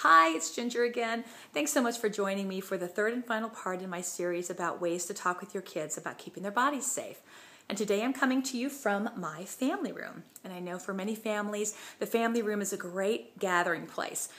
Hi, it's Ginger again. Thanks so much for joining me for the third and final part in my series about ways to talk with your kids about keeping their bodies safe. And today I'm coming to you from my family room. And I know for many families, the family room is a great gathering place.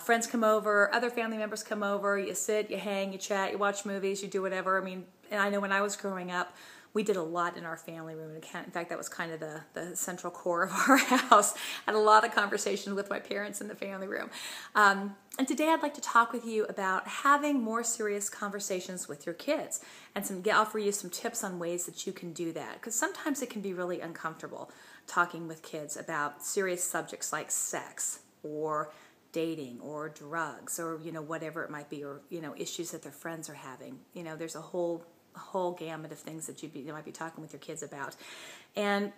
Friends come over, other family members come over, you sit, you hang, you chat, you watch movies, you do whatever. And I know when I was growing up, we did a lot in our family room. In fact, that was kind of the central core of our house. I had a lot of conversations with my parents in the family room. And today I'd like to talk with you about having more serious conversations with your kids and offer you some tips on ways that you can do that. Because sometimes it can be really uncomfortable talking with kids about serious subjects like sex or dating or drugs or, whatever it might be, or, issues that their friends are having. There's a whole gamut of things that you might be talking with your kids about. And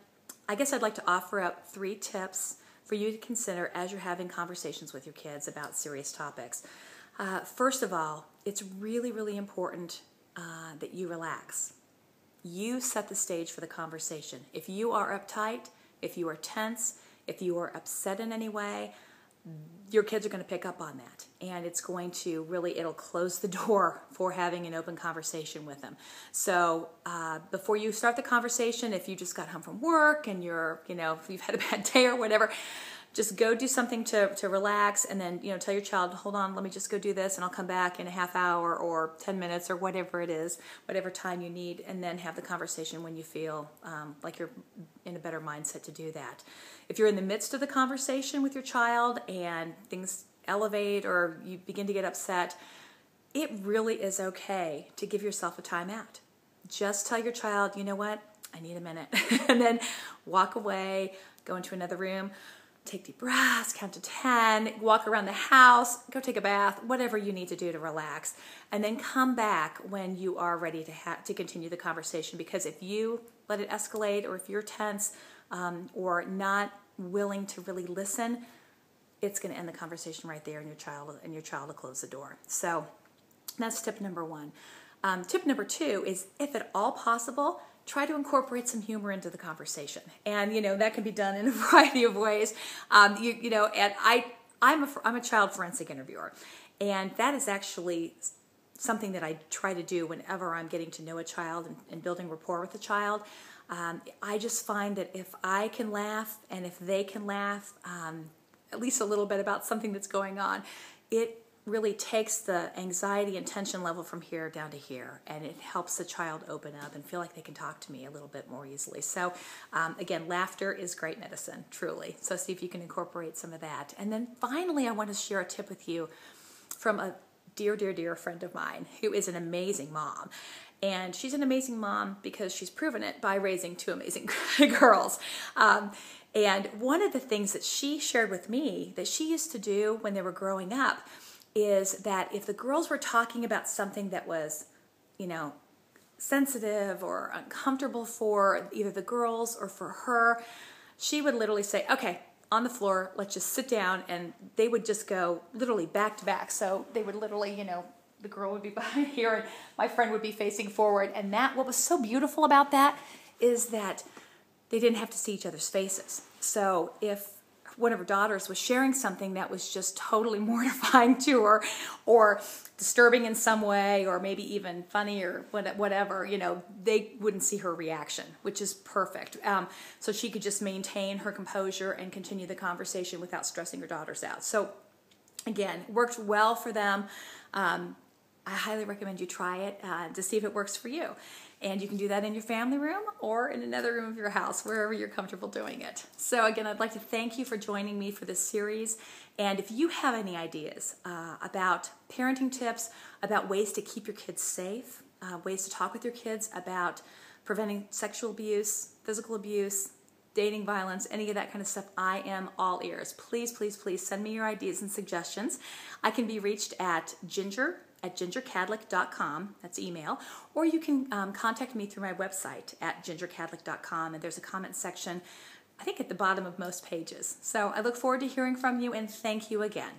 I guess I'd like to offer up 3 tips for you to consider as you're having conversations with your kids about serious topics. First of all, it's really, really important that you relax. You set the stage for the conversation. If you are uptight, if you are tense, if you are upset in any way, your kids are going to pick up on that, and it's going to it'll close the door for having an open conversation with them. So before you start the conversation, if you just got home from work and if you've had a bad day or whatever, just go do something to relax, and then tell your child, hold on, let me just go do this, and I'll come back in a half hour or 10 minutes or whatever it is, whatever time you need, and then have the conversation when you feel like you're in a better mindset to do that. If you're in the midst of the conversation with your child and things elevate or you begin to get upset, it really is okay to give yourself a timeout. Just tell your child, you know what, I need a minute, and then walk away, go into another room. Take deep breaths, count to 10, walk around the house, go take a bath, whatever you need to do to relax, and then come back when you are ready to continue the conversation. Because if you let it escalate, or if you're tense or not willing to really listen, it's going to end the conversation right there, and your child will close the door. So that's tip number 1. Tip number 2 is, if at all possible, try to incorporate some humor into the conversation. And, that can be done in a variety of ways. And I'm a child forensic interviewer. And that is actually something that I try to do whenever I'm getting to know a child and building rapport with a child. I just find that if I can laugh and if they can laugh, at least a little bit about something that's going on, it really takes the anxiety and tension level from here down to here, and it helps the child open up and feel like they can talk to me a little bit more easily. So again, laughter is great medicine, truly. So see if you can incorporate some of that. And then finally, I want to share a tip with you from a dear, dear, dear friend of mine who is an amazing mom. And she's an amazing mom because she's proven it by raising 2 amazing girls. And one of the things that she shared with me that she used to do when they were growing up is that if the girls were talking about something that was, sensitive or uncomfortable for either the girls or for her, she would literally say, okay, on the floor, let's just sit down, and they would just go literally back to back. So they would literally, the girl would be behind here and my friend would be facing forward. And what was so beautiful about that is that they didn't have to see each other's faces. So if one of her daughters was sharing something that was just totally mortifying to her or disturbing in some way or maybe even funny or whatever, they wouldn't see her reaction, which is perfect. So she could just maintain her composure and continue the conversation without stressing her daughters out. So again, it worked well for them. I highly recommend you try it to see if it works for you. And you can do that in your family room or in another room of your house, wherever you're comfortable doing it. So again, I'd like to thank you for joining me for this series. And if you have any ideas about parenting tips, about ways to keep your kids safe, ways to talk with your kids about preventing sexual abuse, physical abuse, dating violence, any of that kind of stuff, I am all ears. Please, please, please send me your ideas and suggestions. I can be reached at gingerkadlec.com, that's email, or you can contact me through my website at gingerkadlec.com, and there's a comment section, I think at the bottom of most pages. So I look forward to hearing from you, and thank you again.